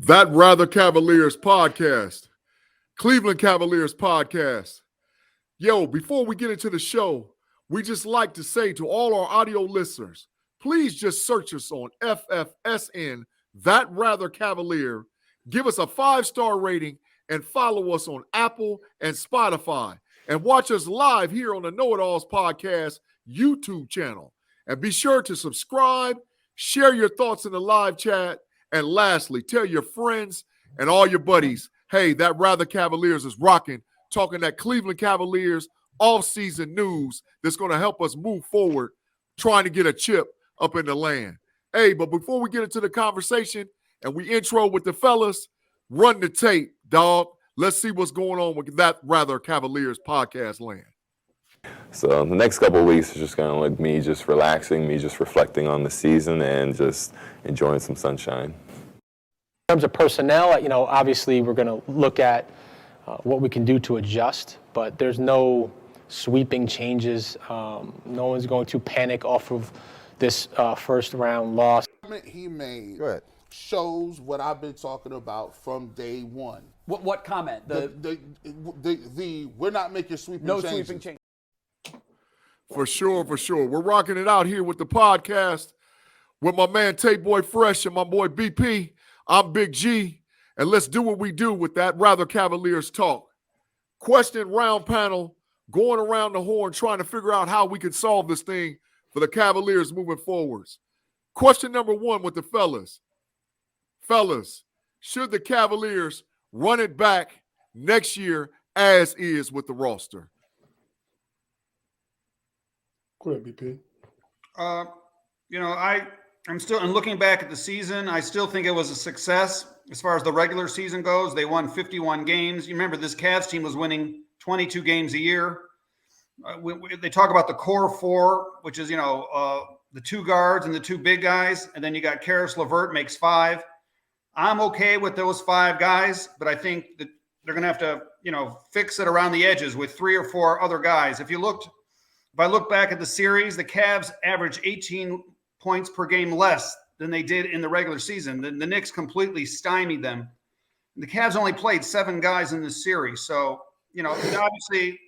That Rather Cavaliers podcast, Cleveland Cavaliers podcast. Yo, before we get into the show, we just like to say to all our audio listeners, please just search us on FFSN, That Rather Cavalier. Give us a 5-star rating and follow us on Apple and Spotify. And watch us live here on the Know It Alls podcast YouTube channel. And be sure to subscribe, share your thoughts in the live chat, and lastly, tell your friends and all your buddies, hey, That Rather Cavaliers is rocking, talking that Cleveland Cavaliers off-season news that's going to help us move forward, trying to get a chip up in the land. Hey, but before we get into the conversation and we intro with the fellas, run the tape, dog. Let's see what's going on with That Rather Cavaliers podcast land. So the next couple of weeks is just kind of like me just relaxing, me just reflecting on the season and just enjoying some sunshine. In terms of personnel, obviously we're going to look at what we can do to adjust, but there's no sweeping changes. No one's going to panic off of this first round loss. He made shows what I've been talking about from day one. What comment? The we're not making sweeping no changes. Sweeping changes. For sure. We're rocking it out here with the podcast with my man Tate Boy Fresh and my boy BP. I'm Big G, and let's do what we do with That Rather Cavaliers talk. Question round panel, going around the horn, trying to figure out how we can solve this thing for the Cavaliers moving forwards. Question number one with the fellas. Fellas, should the Cavaliers run it back next year as is with the roster? Go ahead, BP. I'm still, and looking back at the season, I still think it was a success as far as the regular season goes. They won 51 games. You remember this Cavs team was winning 22 games a year. They talk about the core four, which is, the two guards and the two big guys. And then you got Karis LeVert makes 5. I'm okay with those 5 guys, but I think that they're going to have to, fix it around the edges with 3 or 4 other guys. If I look back at the series, the Cavs averaged 18 points per game less than they did in the regular season. The Knicks completely stymied them. The Cavs only played 7 guys in this series. So, obviously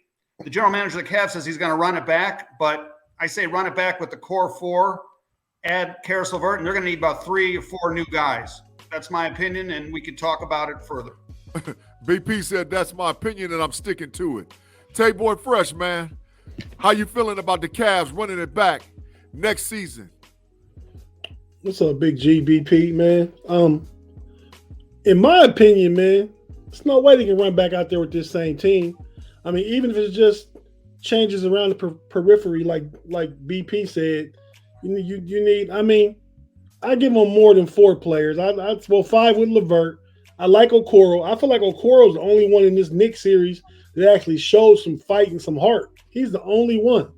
the general manager of the Cavs says he's going to run it back, but I say run it back with the core 4, add Karis LeVert, and they're going to need about 3 or 4 new guys. That's my opinion, and we could talk about it further. BP said that's my opinion, and I'm sticking to it. Tate Boy Fresh, man. How you feeling about the Cavs running it back next season? What's up, Big G, BP, man? In my opinion, man, there's no way they can run back out there with this same team. I mean, even if it's just changes around the periphery, like BP said, you need. I mean, I give them more than 4 players. I 5 with LeVert. I like Okoro. I feel like Okoro is the only one in this Knicks series that actually shows some fight and some heart. He's the only one.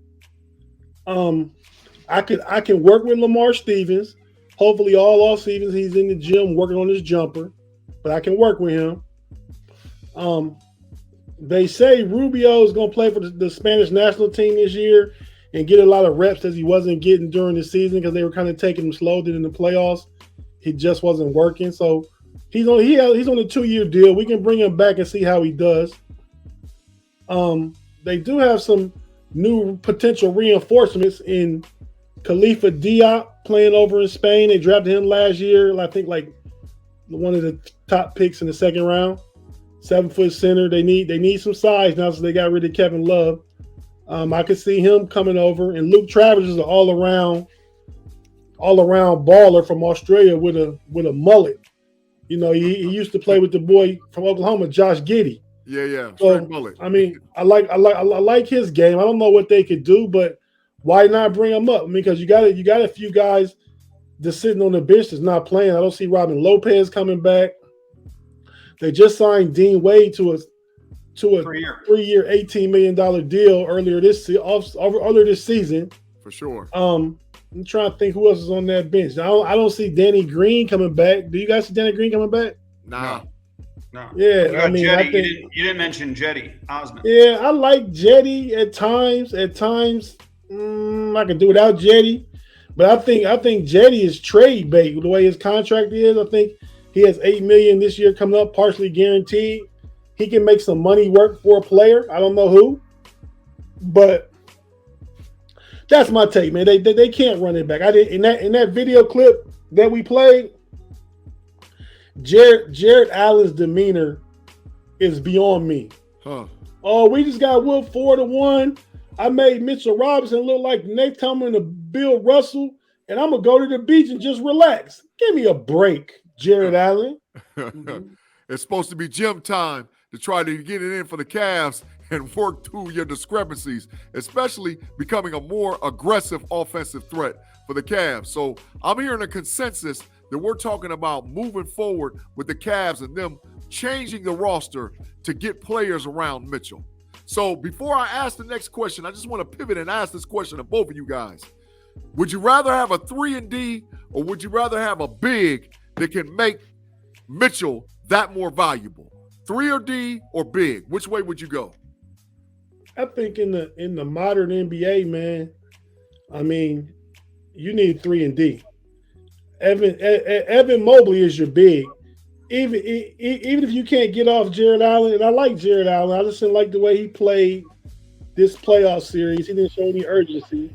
I can work with Lamar Stevens. Hopefully all off seasons he's in the gym working on his jumper, but I can work with him. They say Rubio is going to play for the Spanish national team this year and get a lot of reps as he wasn't getting during the season because they were kind of taking him slow. Then in the playoffs, he just wasn't working. So he's on a 2-year deal. We can bring him back and see how he does. They do have some new potential reinforcements in Khalifa Diop playing over in Spain. They drafted him last year, I think like one of the top picks in the second round. 7-foot center. They need some size now since they got rid of Kevin Love. I could see him coming over, and Luke Travers is an all-around baller from Australia with a mullet. He used to play with the boy from Oklahoma, Josh Giddey. Yeah. So, mullet. I mean, I like his game. I don't know what they could do, but why not bring him up? I mean, because you got a few guys just sitting on the bench that's not playing. I don't see Robin Lopez coming back. They just signed Dean Wade to a 3-year, $18 million deal earlier this season. For sure. I'm trying to think who else is on that bench. I don't see Danny Green coming back. Do you guys see Danny Green coming back? No. Yeah, I mean, Jetty. I think, you didn't mention Jetty Osman. Yeah, I like Jetty at times. I can do without Jetty, but I think Jetty is trade bait the way his contract is. I think He has $8 million this year coming up, partially guaranteed. He can make some money work for a player. I don't know who, but that's my take, man. They can't run it back. I did in that video clip that we played. Jared Allen's demeanor is beyond me. Oh, we just got whooped 4-1. I made Mitchell Robinson look like Nate Tillman to Bill Russell, and I'm gonna go to the beach and just relax. Give me a break, Jared Allen. It's supposed to be gym time to try to get it in for the Cavs and work through your discrepancies, especially becoming a more aggressive offensive threat for the Cavs. So I'm hearing a consensus that we're talking about moving forward with the Cavs and them changing the roster to get players around Mitchell. So before I ask the next question, I just want to pivot and ask this question to both of you guys. Would you rather have a 3-and-D or would you rather have a big that can make Mitchell that more valuable? 3-or-D or big? Which way would you go? I think in the modern NBA, man, I mean, you need 3-and-D. Evan Mobley is your big. Even if you can't get off Jared Allen, and I like Jared Allen, I just didn't like the way he played this playoff series. He didn't show any urgency.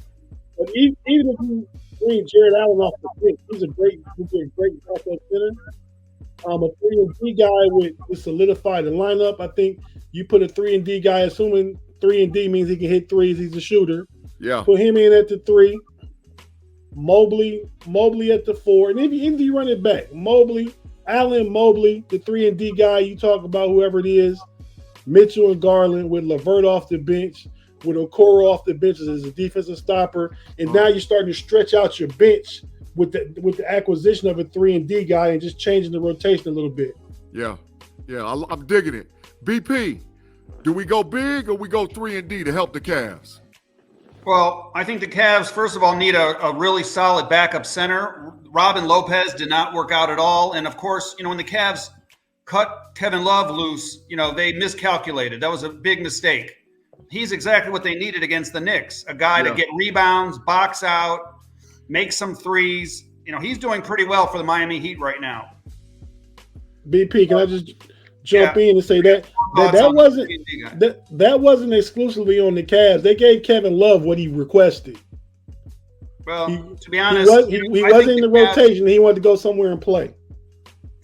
But even if you bring Jared Allen off the bench, he's a great backup center. A 3-and-D guy with solidified the lineup. I think you put a 3-and-D guy, assuming 3-and-D means he can hit threes. He's a shooter. Yeah. Put him in at the 3. Mobley at the 4. And if you run it back, Allen Mobley, the 3-and-D guy you talk about, whoever it is, Mitchell and Garland with LeVert off the bench, with Okoro off the bench as a defensive stopper. And now you're starting to stretch out your bench with the acquisition of a 3-and-D guy and just changing the rotation a little bit. Yeah, I'm digging it. BP, do we go big or we go 3-and-D to help the Cavs? Well, I think the Cavs, first of all, need a really solid backup center. Robin Lopez did not work out at all. And, of course, when the Cavs cut Kevin Love loose, they miscalculated. That was a big mistake. He's exactly what they needed against the Knicks, a guy to get rebounds, box out, make some threes. He's doing pretty well for the Miami Heat right now. BP, can I just jump in and say that wasn't exclusively on the Cavs. They gave Kevin Love what he requested. Well, to be honest, he wasn't in the rotation. He wanted to go somewhere and play.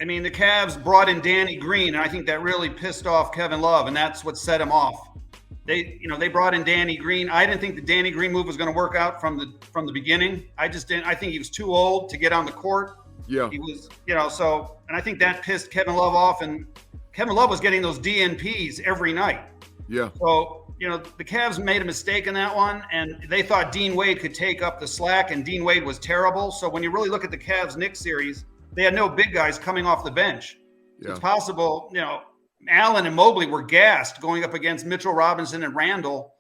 I mean, the Cavs brought in Danny Green, and I think that really pissed off Kevin Love, and that's what set him off. They brought in Danny Green. I didn't think the Danny Green move was going to work out from the beginning. I just didn't. I think he was too old to get on the court. Yeah. He was, and I think that pissed Kevin Love off, and Kevin Love was getting those DNPs every night. Yeah. So, the Cavs made a mistake in that one, and they thought Dean Wade could take up the slack, and Dean Wade was terrible. So when you really look at the Cavs-Knicks series, they had no big guys coming off the bench. So it's possible, Allen and Mobley were gassed going up against Mitchell Robinson and Randall.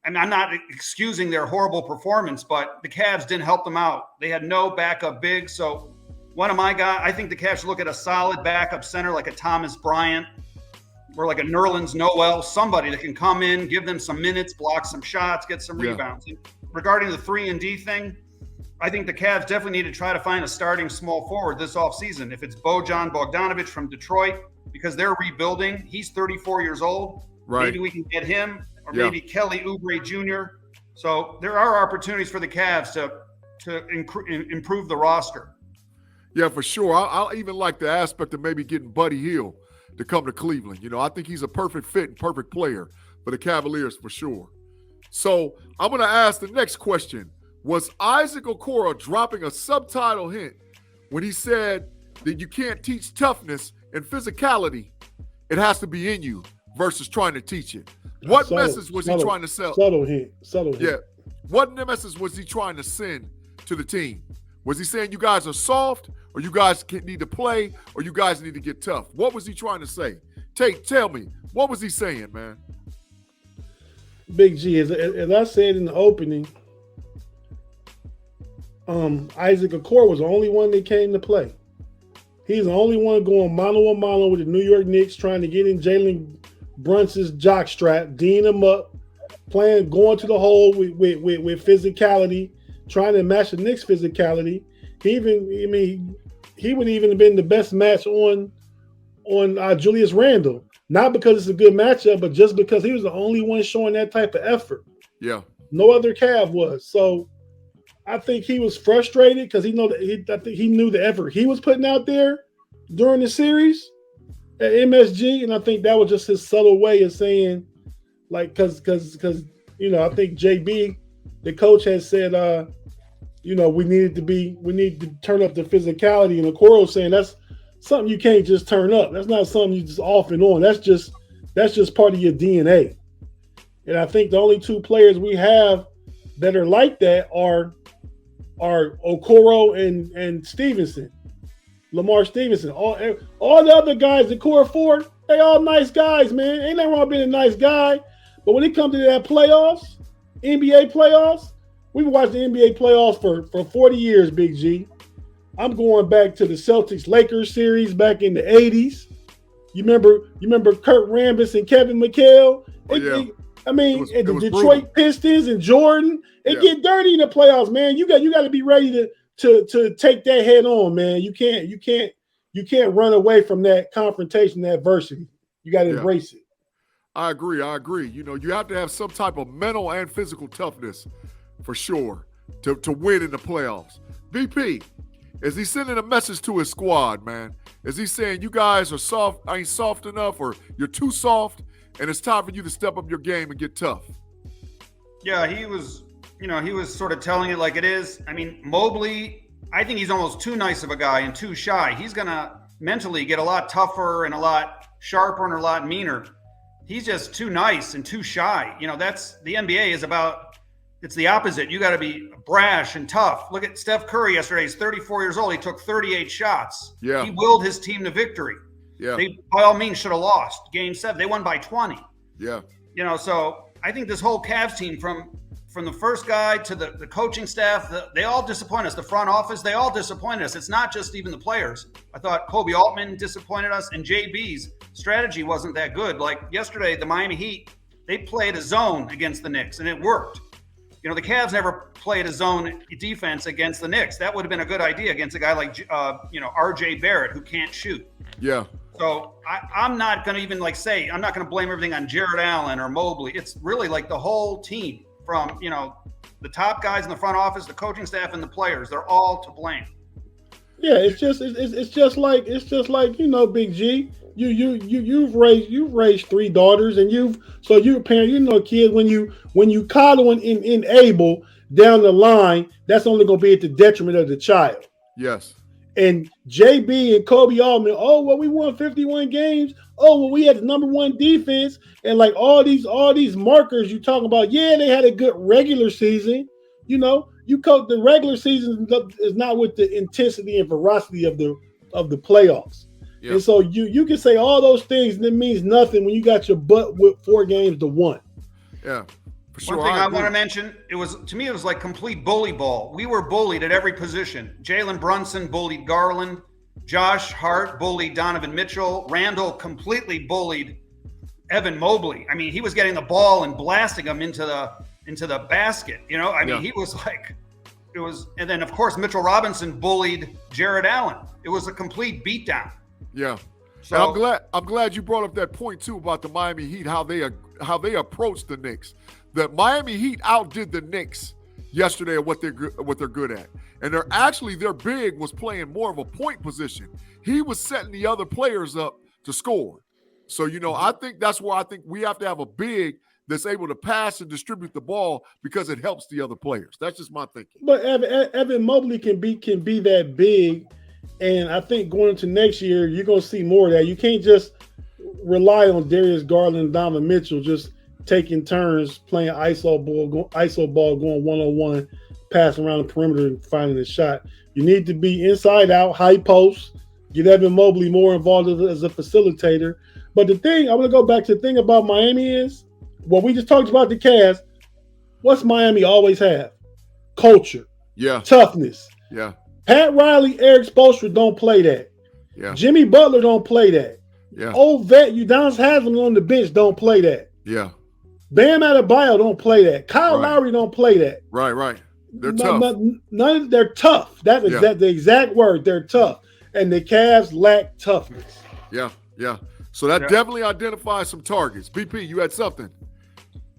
And I'm not excusing their horrible performance, but the Cavs didn't help them out. They had no backup big. So one of my guys, I think the Cavs should look at a solid backup center like a Thomas Bryant or like a Nerlens Noel, somebody that can come in, give them some minutes, block some shots, get some rebounds. And regarding the 3-and-D thing, I think the Cavs definitely need to try to find a starting small forward this offseason. If it's Bojan Bogdanovic from Detroit, because they're rebuilding, he's 34 years old. Right. Maybe we can get him, or maybe Kelly Oubre Jr. So there are opportunities for the Cavs to improve the roster. Yeah, for sure. I'll even like the aspect of maybe getting Buddy Hield to come to Cleveland. I think he's a perfect fit and perfect player for the Cavaliers for sure. So I'm going to ask the next question. Was Isaac Okoro dropping a subtitle hint when he said that you can't teach toughness and physicality? It has to be in you versus trying to teach it. What message was he trying to sell? Subtle hint. Yeah. What message was he trying to send to the team? Was he saying you guys are soft, or you guys need to play, or you guys need to get tough? What was he trying to say? Tell me, what was he saying, man? Big G, as I said in the opening, Isaac Okoro was the only one that came to play. He's the only one going mano-a-mano with the New York Knicks, trying to get in Jalen Brunson's jockstrap, D'ing him up, going to the hole with physicality, trying to match the Knicks' physicality. He he would even have been the best match on Julius Randle. Not because it's a good matchup, but just because he was the only one showing that type of effort. Yeah. No other Cav was. So I think he was frustrated because I think he knew the effort he was putting out there during the series at MSG, and I think that was just his subtle way of saying, like, because I think JB, the coach, has said, we need to turn up the physicality, and Okoro saying that's something you can't just turn up. That's not something you just off and on. That's just part of your DNA. And I think the only two players we have that are like that are Okoro and Stevenson, Lamar Stevenson. All the other guys, the core four, they all nice guys, man. Ain't nothing wrong being a nice guy. But when it comes to that playoffs, NBA playoffs, we've watched the NBA playoffs for 40 years, Big G. I'm going back to the Celtics-Lakers series back in the 80s. You remember Kurt Rambis and Kevin McHale? The Detroit brutal. Pistons and Jordan. It get dirty in the playoffs, man. You got to be ready to take that head on, man. You can't run away from that confrontation, that adversity. You got to embrace it. I agree. You have to have some type of mental and physical toughness for sure to win in the playoffs. VP, is he sending a message to his squad, man? Is he saying you guys are soft, ain't soft enough, or you're too soft, and it's time for you to step up your game and get tough? Yeah, he was sort of telling it like it is. I mean, Mobley, I think he's almost too nice of a guy and too shy. He's going to mentally get a lot tougher and a lot sharper and a lot meaner. He's just too nice and too shy. That's the NBA is about. It's the opposite. You got to be brash and tough. Look at Steph Curry yesterday. He's 34 years old. He took 38 shots. Yeah. He willed his team to victory. Yeah. They, by all means, should have lost Game 7. They won by 20. Yeah. So I think this whole Cavs team, from the first guy to the coaching staff, they all disappoint us. The front office, they all disappointed us. It's not just even the players. I thought Kobe Altman disappointed us, and JB's strategy wasn't that good. Like yesterday, the Miami Heat, they played a zone against the Knicks, and it worked. The Cavs never played a zone defense against the Knicks. That would have been a good idea against a guy like, RJ Barrett, who can't shoot. Yeah. So I'm not going to even I'm not going to blame everything on Jared Allen or Mobley. It's really like the whole team from, the top guys in the front office, the coaching staff, and the players. They're all to blame. Yeah, it's just like Big G. You've raised 3 daughters, and you're a parent. Kid, when you coddle and enable down the line, that's only going to be at the detriment of the child. Yes. And JB and Kobe Altman, we won 51 games. We had the number 1 defense, and like all these markers you talking about. Yeah, they had a good regular season. You coach the regular season is not with the intensity and ferocity of the playoffs. Yep. And so you can say all those things, and it means nothing when you got your butt whipped 4 games to 1. Yeah, for sure. One thing I want to mention, it was like complete bully ball. We were bullied at every position. Jalen Brunson bullied Garland. Josh Hart bullied Donovan Mitchell. Randall completely bullied Evan Mobley. I mean, he was getting the ball and blasting him into the basket. He was like, it was, and then of course Mitchell Robinson bullied Jared Allen. It was a complete beatdown. Yeah. So I'm glad you brought up that point too about the Miami Heat, how they approached the Knicks. The Miami Heat outdid the Knicks yesterday at what they're good at. And their big was playing more of a point position. He was setting the other players up to score. So, I think that's why I think we have to have a big that's able to pass and distribute the ball because it helps the other players. That's just my thinking. But Evan Mobley can be that big. And I think going into next year, you're going to see more of that. You can't just rely on Darius Garland and Donovan Mitchell just taking turns playing iso ball, going one-on-one, passing around the perimeter and finding a shot. You need to be inside out, high post, get Evan Mobley more involved as a facilitator. But the thing, I want to go back to the thing about Miami is, we just talked about the Cavs. What's Miami always have? Culture. Yeah. Toughness. Yeah. Pat Riley, Eric Spoelstra don't play that. Yeah. Jimmy Butler don't play that. Yeah. Old vet Udonis Haslem on the bench don't play that. Yeah. Bam Adebayo don't play that. Kyle Lowry don't play that. Right. They're tough. They're tough. That's the exact word. They're tough. and the Cavs lack toughness. Yeah. So that definitely identifies some targets. BP, you had something.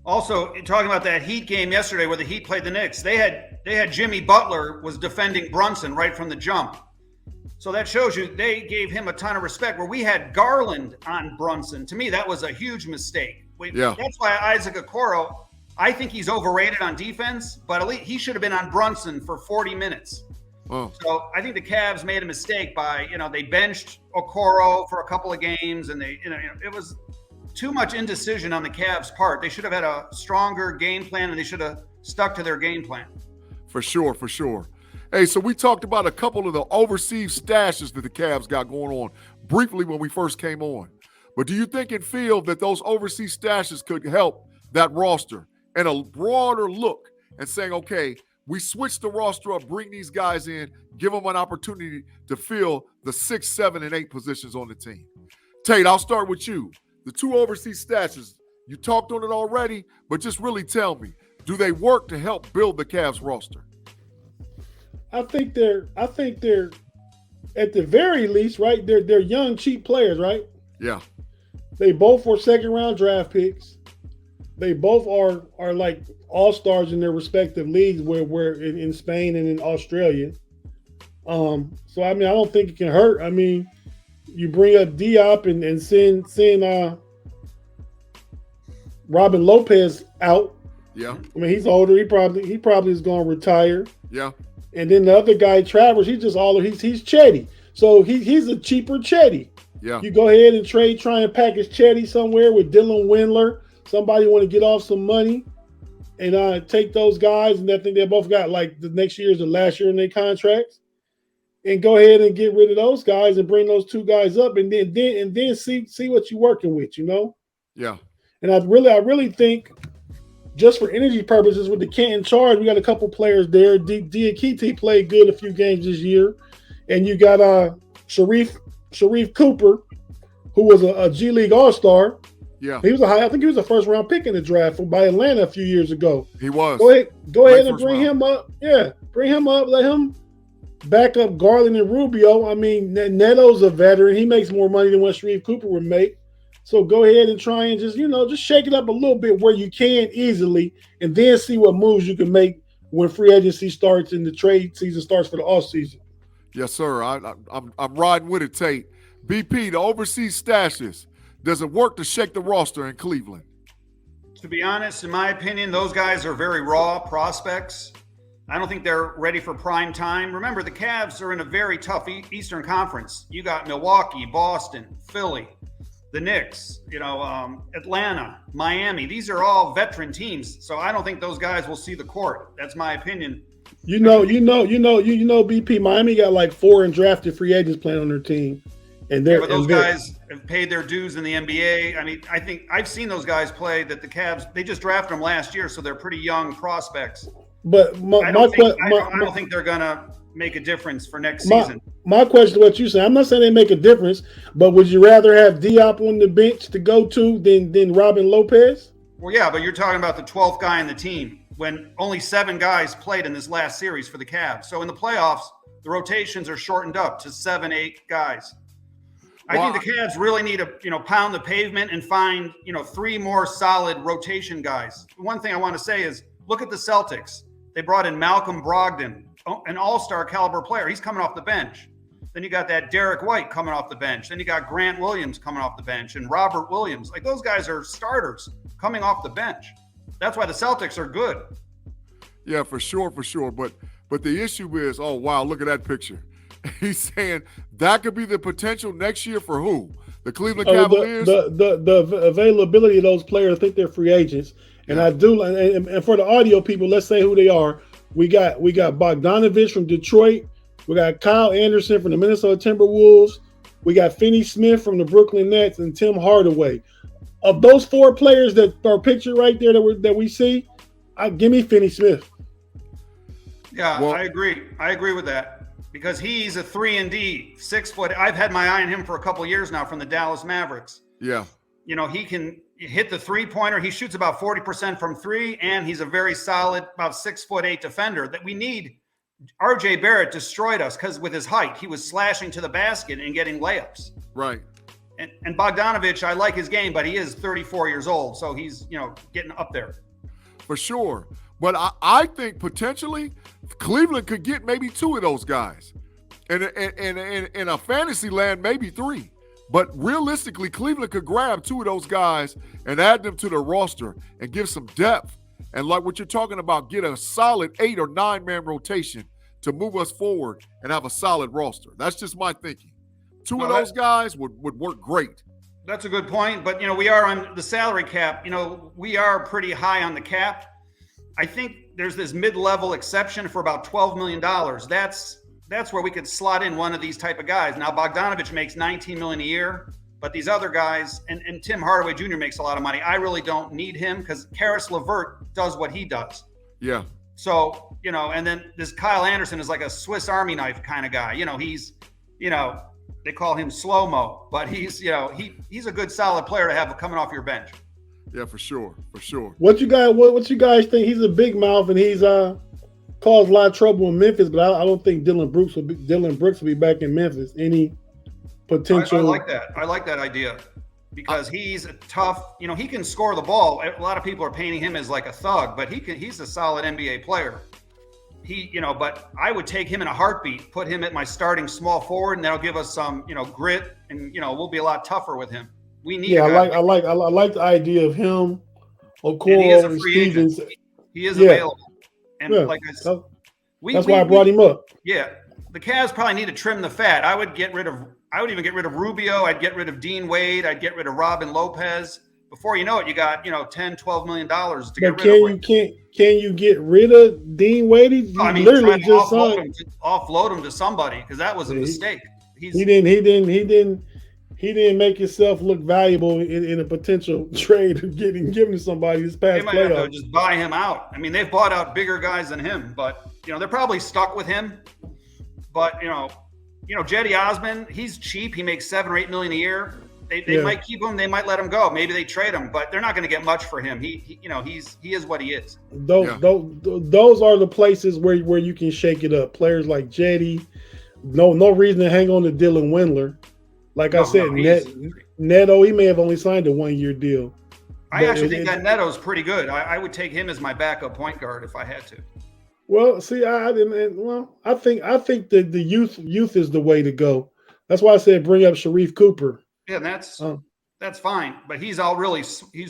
Also, talking about that Heat game yesterday where the Heat played the Knicks, they had Jimmy Butler was defending Brunson right from the jump. So that shows you they gave him a ton of respect. Where we had Garland on Brunson, to me that was a huge mistake. That's why Isaac Okoro, I think he's overrated on defense, but at least he should have been on Brunson for 40 minutes. Oh. So I think the Cavs made a mistake by, they benched Okoro for a couple of games, and it was too much indecision on the Cavs' part. They should have had a stronger game plan, and they should have stuck to their game plan. For sure. Hey, so we talked about a couple of the overseas stashes that the Cavs got going on briefly when we first came on. But do you think and feel that those overseas stashes could help that roster and a broader look and saying, okay, we switch the roster up, bring these guys in, give them an opportunity to fill the 6, 7, and 8 positions on the team? Tate, I'll start with you. The 2 overseas stashes, you talked on it already, but just really tell me, do they work to help build the Cavs roster? I think they're at the very least, right? They're young, cheap players, right? Yeah. They both were second-round draft picks. They both are like all-stars in their respective leagues, where in Spain and in Australia. So I mean, I don't think it can hurt. I mean, you bring up Diop and send Robin Lopez out. Yeah. I mean, he's older. He probably is going to retire. Yeah. And then the other guy, Travers, he's Chetty. So he's a cheaper Chetty. Yeah. You go ahead and try and package Chetty somewhere with Dylan Windler. Somebody want to get off some money and take those guys. And I think they both got like the next year's the last year in their contracts. And go ahead and get rid of those guys and bring those 2 guys up and then see what you're working with, Yeah. And I really think, just for energy purposes, with the Canton Charge, we got a couple players there. Diakite played good a few games this year. And you got Sharif Cooper, who was a G League All-Star. Yeah. He was I think he was a first-round pick in the draft by Atlanta a few years ago. He was. Go ahead and bring him up. Yeah, bring him up. Let him back up Garland and Rubio. I mean, Neto's a veteran. He makes more money than what Sharif Cooper would make. So go ahead and try and just shake it up a little bit where you can easily, and then see what moves you can make when free agency starts and the trade season starts for the offseason. Yes, sir. I'm riding with it, Tate. BP, the overseas stashes, does it work to shake the roster in Cleveland? To be honest, in my opinion, those guys are very raw prospects. I don't think they're ready for prime time. Remember, the Cavs are in a very tough Eastern Conference. You got Milwaukee, Boston, Philly, the Knicks, Atlanta, Miami. These are all veteran teams. So I don't think those guys will see the court. That's my opinion. You know, BP, Miami got like 4 undrafted free agents playing on their team. And but those guys have paid their dues in the NBA. I mean, I think I've seen those guys play that the Cavs, they just drafted them last year, so they're pretty young prospects. But I don't think they're going to make a difference for next season. My question to what you say, I'm not saying they make a difference, but would you rather have Diop on the bench to go to than Robin Lopez? Well, yeah, but you're talking about the 12th guy in the team when only 7 guys played in this last series for the Cavs. So in the playoffs, the rotations are shortened up to 7, 8 guys. I think the Cavs really need to, pound the pavement and find, 3 more solid rotation guys. One thing I want to say is look at the Celtics. They brought in Malcolm Brogdon, an all-star caliber player. He's coming off the bench. Then you got that Derek White coming off the bench. Then you got Grant Williams coming off the bench and Robert Williams. Like, those guys are starters coming off the bench. That's why the Celtics are good. Yeah, for sure. But the issue is, oh, wow, look at that picture. He's saying that could be the potential next year for who? The Cleveland Cavaliers? The availability of those players, I think they're free agents. And I do, and for the audio people, let's say who they are. We got Bogdanovich from Detroit. We got Kyle Anderson from the Minnesota Timberwolves. We got Finney Smith from the Brooklyn Nets and Tim Hardaway. Of those 4 players that are pictured right there that we see, give me Finney Smith. Yeah, well, I agree with that. Because he's a 3-and-D, 6 foot. I've had my eye on him for a couple of years now from the Dallas Mavericks. Yeah. He can hit the 3-pointer. He shoots about 40% from 3, and he's a very solid, about 6'8" defender that we need RJ Barrett destroyed us because with his height, he was slashing to the basket and getting layups. Right. And Bogdanovich, I like his game, but he is 34 years old, so he's getting up there. For sure. But I think potentially Cleveland could get maybe 2 of those guys. And in a fantasy land, maybe 3. But realistically, Cleveland could grab 2 of those guys and add them to their roster and give some depth. And like what you're talking about, get a solid 8 or 9-man rotation to move us forward and have a solid roster. That's just my thinking. 2 of those guys would work great. That's a good point. But, we are on the salary cap. We are pretty high on the cap. I think there's this mid-level exception for about $12 million. That's where we could slot in one of these type of guys. Now, Bogdanovich makes $19 million a year, but these other guys, and Tim Hardaway Jr. makes a lot of money. I really don't need him because Karis LeVert does what he does. Yeah. So, and then this Kyle Anderson is like a Swiss Army knife kind of guy. He's, they call him slow-mo, but he's a good solid player to have coming off your bench. Yeah, for sure. What you guys think? He's a big mouth and he's caused a lot of trouble in Memphis, but I don't think Dylan Brooks will be back in Memphis. Any potential? I like that. I like that idea because he's tough. He can score the ball. A lot of people are painting him as like a thug, but he's a solid NBA player. But I would take him in a heartbeat, put him at my starting small forward, and that'll give us some, grit, and we'll be a lot tougher with him. We need. Yeah, I like the idea of him. Okoro and Stevens. He is available, and like I said, that's why I brought him up. Yeah, the Cavs probably need to trim the fat. I would even get rid of Rubio. I'd get rid of Dean Wade. I'd get rid of Robin Lopez. Before you know it, you got $10, $12 million to get rid of. Can you get rid of Dean Wade? Literally just offload him to somebody because that was a mistake. He didn't make himself look valuable in a potential trade of giving to somebody this past playoff. They might have to just buy him out. I mean, they've bought out bigger guys than him, but they're probably stuck with him. But Jetty Osman, he's cheap. He makes $7 or $8 million a year. They might keep him. They might let him go. Maybe they trade him, but they're not going to get much for him. He is what he is. Those are the places where you can shake it up. Players like Jetty, no reason to hang on to Dylan Windler. Like I said, Neto, he may have only signed a 1-year deal. I actually think that Neto's pretty good. I would take him as my backup point guard if I had to. Well, see, I think that the youth is the way to go. That's why I said bring up Sharif Cooper. Yeah, and that's fine, but he's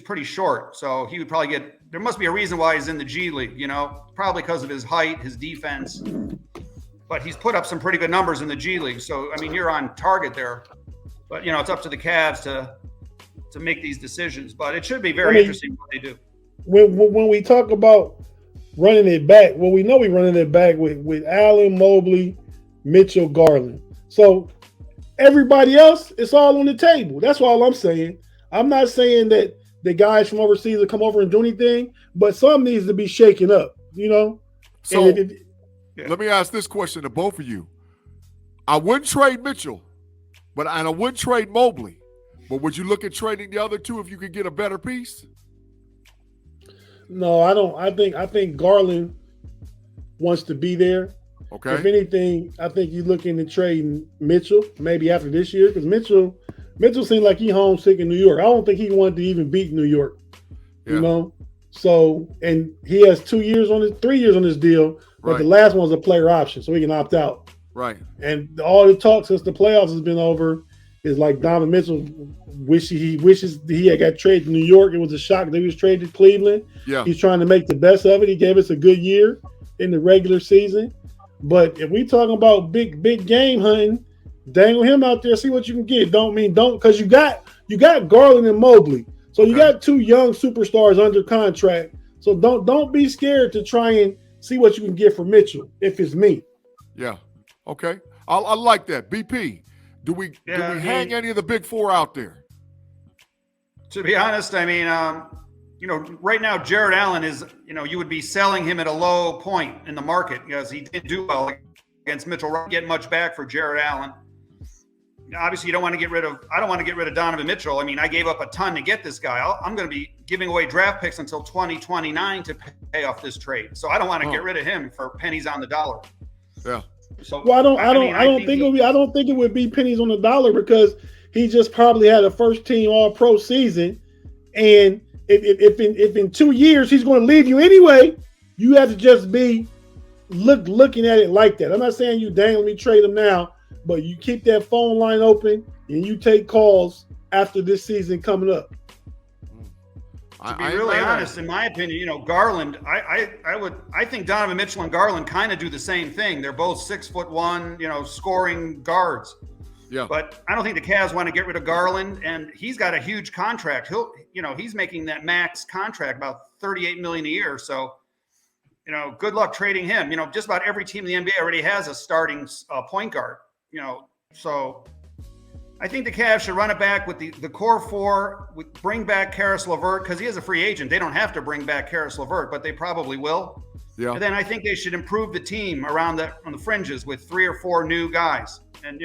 pretty short, so he would probably get. There must be a reason why he's in the G League, probably because of his height, his defense. But he's put up some pretty good numbers in the G League, so I mean you're on target there. But it's up to the Cavs to make these decisions. But it should be very interesting what they do. When we talk about running it back, well, we know we're running it back with Allen, Mobley, Mitchell, Garland. So. Everybody else, it's all on the table. That's all I'm saying. I'm not saying that the guys from overseas will come over and do anything, but some needs to be shaken up, So let me ask this question to both of you. I wouldn't trade Mitchell, and I wouldn't trade Mobley. But would you look at trading the other two if you could get a better piece? No, I don't. I think Garland wants to be there. Okay. If anything, I think you're looking to trade Mitchell maybe after this year because Mitchell seemed like he homesick in New York. I don't think he wanted to even beat New York. Yeah. So and he has 3 years on his deal, but the last one's a player option, so he can opt out. Right. And all the talk since the playoffs has been over is like Donovan Mitchell wishes he had got traded to New York. It was a shock that he was traded to Cleveland. Yeah. He's trying to make the best of it. He gave us a good year in the regular season. But if we talking about big game hunting, dangle him out there, see what you can get. Don't because you got Garland and Mobley. So you got 2 young superstars under contract. So don't be scared to try and see what you can get for Mitchell if it's me. Yeah. Okay. I like that. BP, do we hang any of the big 4 out there? To be honest, I mean, right now, Jared Allen is, you would be selling him at a low point in the market because he didn't do well against Mitchell. Get much back for Jared Allen. Obviously, I don't want to get rid of Donovan Mitchell. I mean, I gave up a ton to get this guy. I'm going to be giving away draft picks until 2029 to pay off this trade. So I don't want to get rid of him for pennies on the dollar. Yeah. So Well, I don't think it would be pennies on the dollar because he just probably had a first team All Pro season, and if in 2 years he's going to leave you anyway, you have to just be looking at it like that. I'm not saying you dang me trade him now, but you keep that phone line open and you take calls after this season coming up. To be really honest, in my opinion, Garland, I think Donovan Mitchell and Garland kind of do the same thing. They're both 6'1", scoring guards. Yeah. But I don't think the Cavs want to get rid of Garland, and he's got a huge contract. He's making that max contract about $38 million a year. So, good luck trading him. Just about every team in the NBA already has a starting point guard. So I think the Cavs should run it back with the core four, bring back Karis LeVert because he is a free agent. They don't have to bring back Karis LeVert, but they probably will. Yeah. And then I think they should improve the team on the fringes with 3 or 4 new guys, and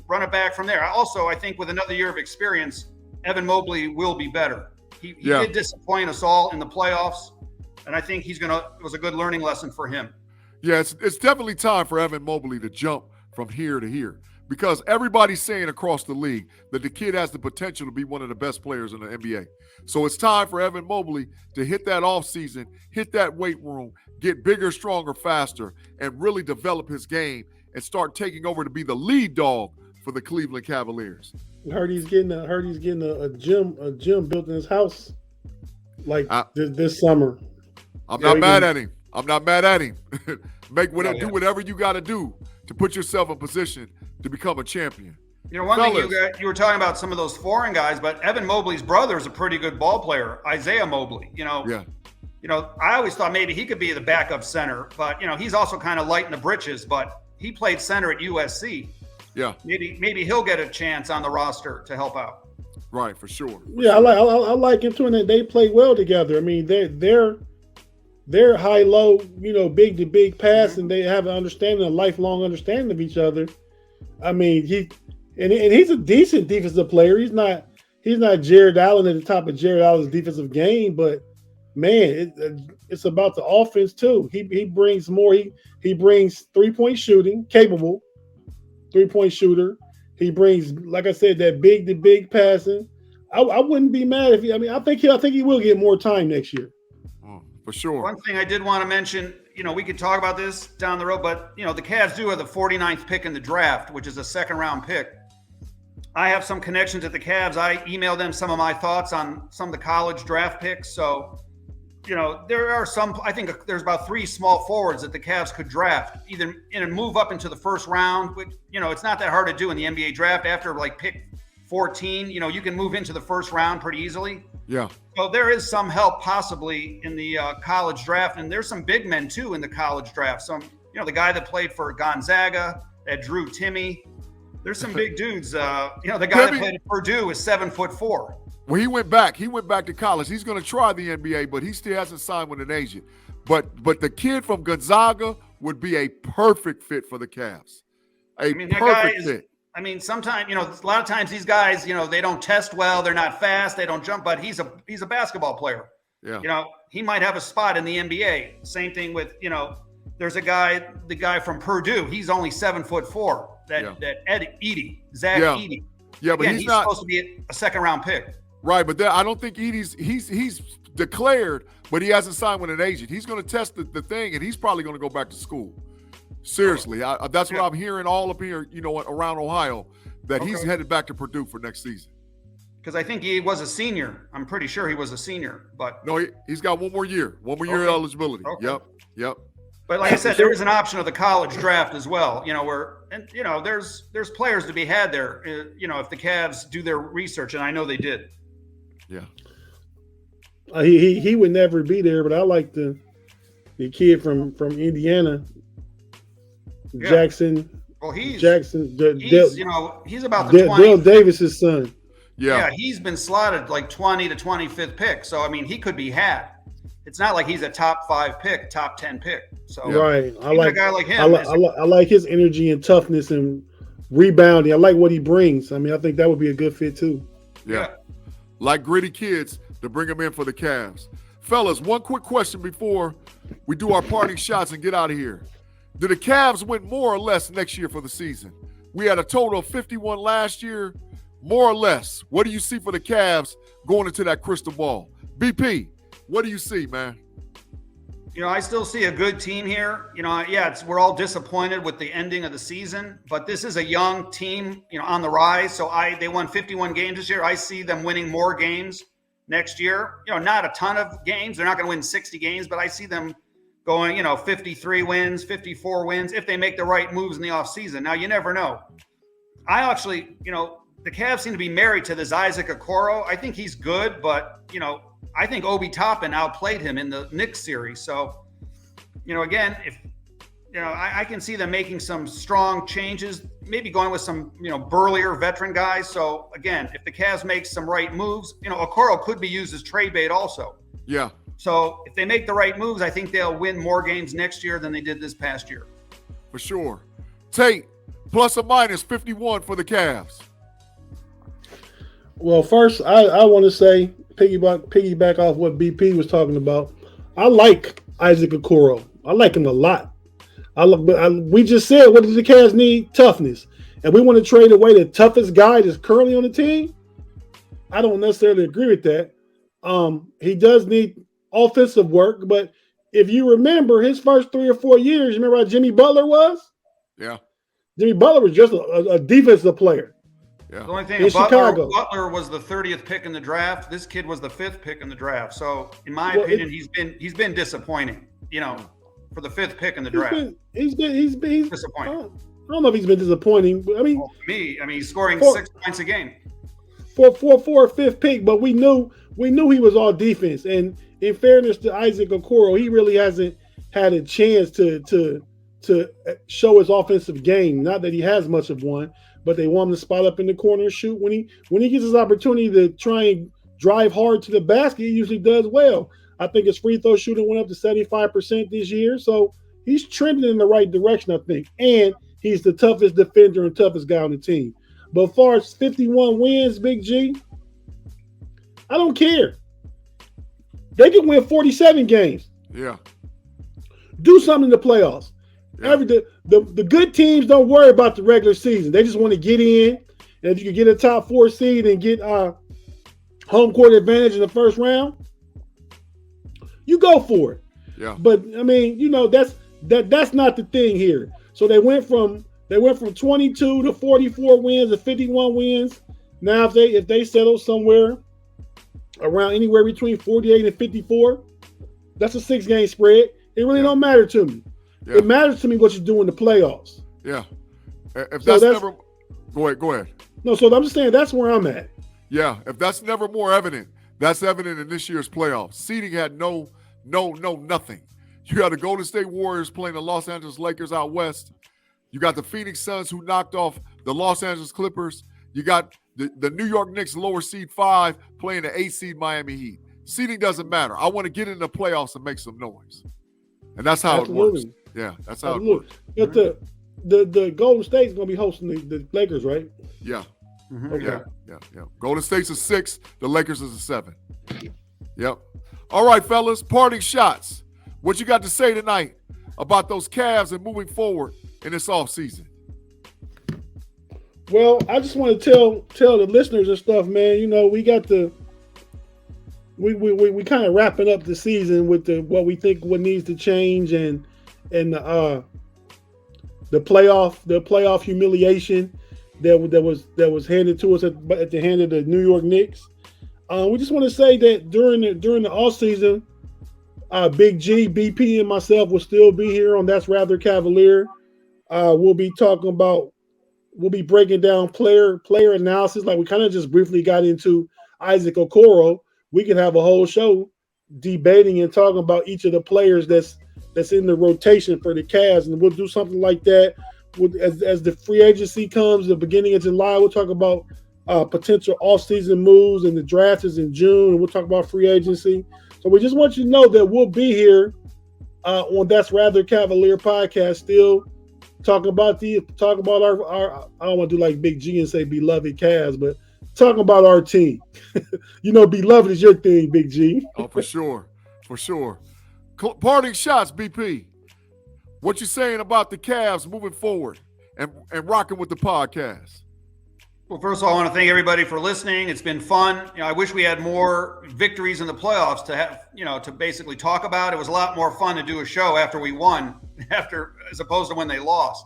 run it back from there. Also, I think with another year of experience, Evan Mobley will be better. He did disappoint us all in the playoffs, and I think it was a good learning lesson for him. Yeah, it's definitely time for Evan Mobley to jump from here to here. Because everybody's saying across the league that the kid has the potential to be one of the best players in the NBA. So it's time for Evan Mobley to hit that offseason, hit that weight room, get bigger, stronger, faster, and really develop his game and start taking over to be the lead dog for the Cleveland Cavaliers. I heard he's getting a gym built in his house this summer. I'm not mad at him. Do whatever you got to do to put yourself in position to become a champion. One thing you were talking about some of those foreign guys, but Evan Mobley's brother is a pretty good ball player, Isaiah Mobley. Yeah. I always thought maybe he could be the backup center, but he's also kind of light in the britches. But he played center at USC. Yeah. Maybe he'll get a chance on the roster to help out. Right, for sure. I like him too, and they play well together. I mean, they're high low, big to big pass, and they have a lifelong understanding of each other. I mean, he's a decent defensive player. He's not Jared Allen at the top of Jared Allen's defensive game, but man, it's about the offense too. He brings more. He brings 3-point shooting, capable 3-point shooter. He brings, like I said, that big to big passing. I wouldn't be mad if I think he will get more time next year. For sure. One thing I did want to mention, we could talk about this down the road, but, the Cavs do have the 49th pick in the draft, which is a second-round pick. I have some connections at the Cavs. I emailed them some of my thoughts on some of the college draft picks. So, there are I think there's about 3 small forwards that the Cavs could draft, either in a move up into the first round, which, it's not that hard to do in the NBA draft. After, pick 14, you can move into the first round pretty easily. Yeah. So there is some help possibly in the college draft, and there's some big men too in the college draft. Some, the guy that played for Gonzaga, that Drew Timme. There's some big dudes. The guy that played at Purdue is 7'4". Well, he went back. He went back to college. He's going to try the NBA, but he still hasn't signed with an agent. But the kid from Gonzaga would be a perfect fit for the Cavs. Perfect fit. Sometimes, a lot of times these guys, they don't test well. They're not fast. They don't jump, but he's a basketball player. Yeah. He might have a spot in the NBA. Same thing with, there's the guy from Purdue. He's only 7'4". That Ed Edey, Zach Edey. Yeah, but he's not supposed to be a second-round pick. Right, but I don't think Edey's he's declared, but he hasn't signed with an agent. He's going to test the thing, and he's probably going to go back to school. Seriously, that's what I'm hearing all up here, around Ohio, that he's headed back to Purdue for next season. Because I think he was a senior. I'm pretty sure he was a senior, but no, he's got one more year eligibility. Okay. Yep. But like I said, there is an option of the college draft as well. There's players to be had there. If the Cavs do their research, and I know they did. Yeah. He would never be there, but I like the kid from Indiana. Yeah. Jackson. Well, he's about the 20. Dale Davis's son. Yeah, he's been slotted 20 to 25th pick. So he could be had. It's not like he's a top 5 pick, top 10 pick. So right, I like a guy like him. I like his energy and toughness and rebounding. I like what he brings. I think that would be a good fit too. Yeah. Like gritty kids to bring him in for the Cavs. Fellas, one quick question before we do our parting shots and get out of here. Do the Cavs win more or less next year for the season? We had a total of 51 last year, more or less. What do you see for the Cavs going into that crystal ball? BP, what do you see, man? I still see a good team here. We're all disappointed with the ending of the season, but this is a young team, on the rise. So they won 51 games this year. I see them winning more games next year. Not a ton of games. They're not going to win 60 games, but I see them going, 53 wins, 54 wins if they make the right moves in the offseason. Now, you never know. I actually, the Cavs seem to be married to this Isaac Okoro. I think he's good, but, I think Obi Toppin outplayed him in the Knicks series. So, again, if, I can see them making some strong changes, maybe going with some, burlier veteran guys. So, again, if the Cavs make some right moves, Okoro could be used as trade bait also. Yeah. So if they make the right moves, I think they'll win more games next year than they did this past year. For sure. Tate, plus or minus 51 for the Cavs. Well, first, I want to say, piggyback off what BP was talking about. I like Isaac Okoro. I like him a lot. We just said, what does the Cavs need? Toughness. And we want to trade away the toughest guy that's currently on the team? I don't necessarily agree with that. He does need offensive work, but if you remember his first 3 or 4 years, you remember how Jimmy Butler was? Yeah. Jimmy Butler was just a defensive player. Yeah. The only thing, Butler was the 30th pick in the draft. This kid was the 5th pick in the draft. So, in my opinion, he's been disappointing. For the 5th pick in the draft, he's been disappointing. I don't know if he's been disappointing, but to me, he's scoring 6 points a game. For a 5th pick, but we knew he was all defense. And in fairness to Isaac Okoro, he really hasn't had a chance to show his offensive game. Not that he has much of one, but they want him to spot up in the corner and shoot. When he gets his opportunity to try and drive hard to the basket, he usually does well. I think his free throw shooting went up to 75% this year, so he's trending in the right direction, I think. And he's the toughest defender and toughest guy on the team. But as far as 51 wins, Big G, I don't care. They can win 47 games. Yeah. Do something in the playoffs. Yeah. The good teams don't worry about the regular season. They just want to get in. And if you can get a top 4 seed and get home court advantage in the first round, you go for it. Yeah. But that's not the thing here. So they went from 22 to 44 wins to 51 wins. Now if they settle somewhere around anywhere between 48 and 54, that's a 6-game spread. It really don't matter to me. Yeah. It matters to me what you do in the playoffs. Yeah. Go ahead. No, so I'm just saying that's where I'm at. Yeah. If that's never more evident, that's evident in this year's playoffs. Seeding had no nothing. You got the Golden State Warriors playing the Los Angeles Lakers out west. You got the Phoenix Suns who knocked off the Los Angeles Clippers. You got the New York Knicks lower seed 5 playing the 8 seed Miami Heat. Seeding doesn't matter. I want to get in the playoffs and make some noise. And that's how it works. Yeah, that's how it works. But the Golden State's going to be hosting the Lakers, right? Yeah. Mm-hmm. Okay. Yeah. Golden State's a 6. The Lakers is a 7. Yep. All right, fellas, parting shots. What you got to say tonight about those Cavs and moving forward in this offseason? Well, I just want to tell the listeners and stuff, man. We got we kind of wrapping up the season with what we think what needs to change and the playoff humiliation that was handed to us at the hand of the New York Knicks. We just want to say that during the offseason, Big G, BP, and myself will still be here on That's Rather Cavalier. We'll be breaking down player analysis, like we kind of just briefly got into Isaac Okoro. We can have a whole show debating and talking about each of the players that's in the rotation for the Cavs, and we'll do something like that. As the free agency comes, the beginning of July, we'll talk about potential offseason moves, and the draft is in June, and we'll talk about free agency. So we just want you to know that we'll be here on That's Rather Cavalier podcast, still talking about our I don't want to do like Big G and say beloved Cavs, but talking about our team. Beloved is your thing, Big G. Oh, for sure. Parting shots, BP. What you saying about the Cavs moving forward and rocking with the podcast? Well, first of all, I want to thank everybody for listening. It's been fun. I wish we had more victories in the playoffs to have, to basically talk about. It was a lot more fun to do a show after we won, as opposed to when they lost.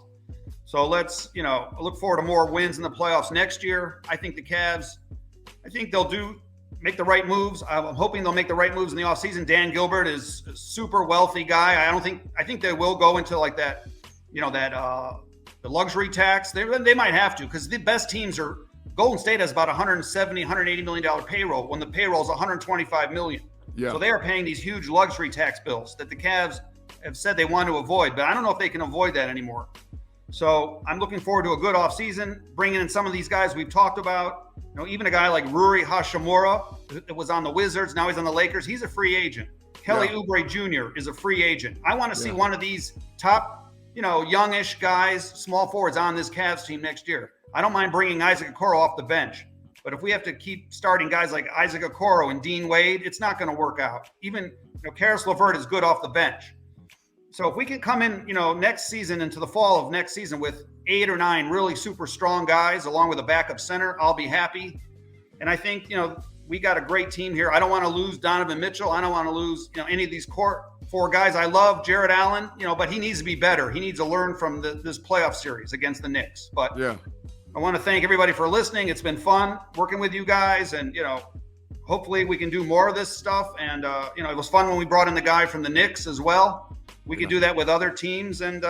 So let's, look forward to more wins in the playoffs next year. I think the Cavs, they'll make the right moves. I'm hoping they'll make the right moves in the offseason. Dan Gilbert is a super wealthy guy. I think they will go into like that, the luxury tax. They might have to, because the best teams are, Golden State has about $170, $180 million payroll when the payroll is $125 million. Yeah. So they are paying these huge luxury tax bills that the Cavs have said they want to avoid, but I don't know if they can avoid that anymore. So I'm looking forward to a good offseason, bringing in some of these guys we've talked about. Even a guy like Rui Hachimura that was on the Wizards, now he's on the Lakers. He's a free agent. Kelly Oubre Jr. is a free agent. I want to see one of these top, youngish guys, small forwards on this Cavs team next year. I don't mind bringing Isaac Okoro off the bench, but if we have to keep starting guys like Isaac Okoro and Dean Wade, it's not going to work out. Even, Karis LeVert is good off the bench. So if we can come in, next season into the fall of next season with 8 or 9 really super strong guys, along with a backup center, I'll be happy. And I think, we got a great team here. I don't want to lose Donovan Mitchell. I don't want to lose, any of these core 4 guys. I love Jared Allen, but he needs to be better. He needs to learn from this playoff series against the Knicks. But I want to thank everybody for listening. It's been fun working with you guys, and hopefully we can do more of this stuff. And it was fun when we brought in the guy from the Knicks as well. We could do that with other teams, and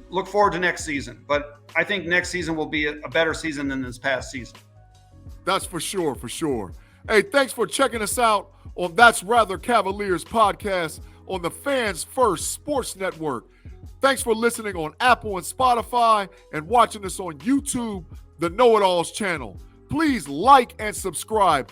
look forward to next season. But I think next season will be a better season than this past season. That's for sure, for sure. Hey, thanks for checking us out on That's Rather Cavaliers podcast on the Fans First Sports Network. Thanks for listening on Apple and Spotify and watching us on YouTube, the Know-It-Alls channel. Please like and subscribe.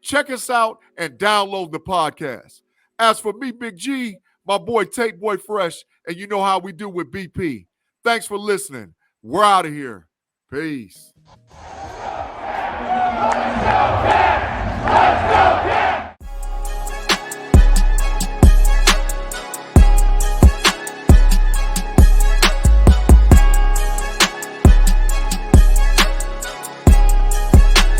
Check us out and download the podcast. As for me, Big G, my boy Tate Boy Fresh, and you know how we do with BP. Thanks for listening. We're out of here. Peace. Let's go!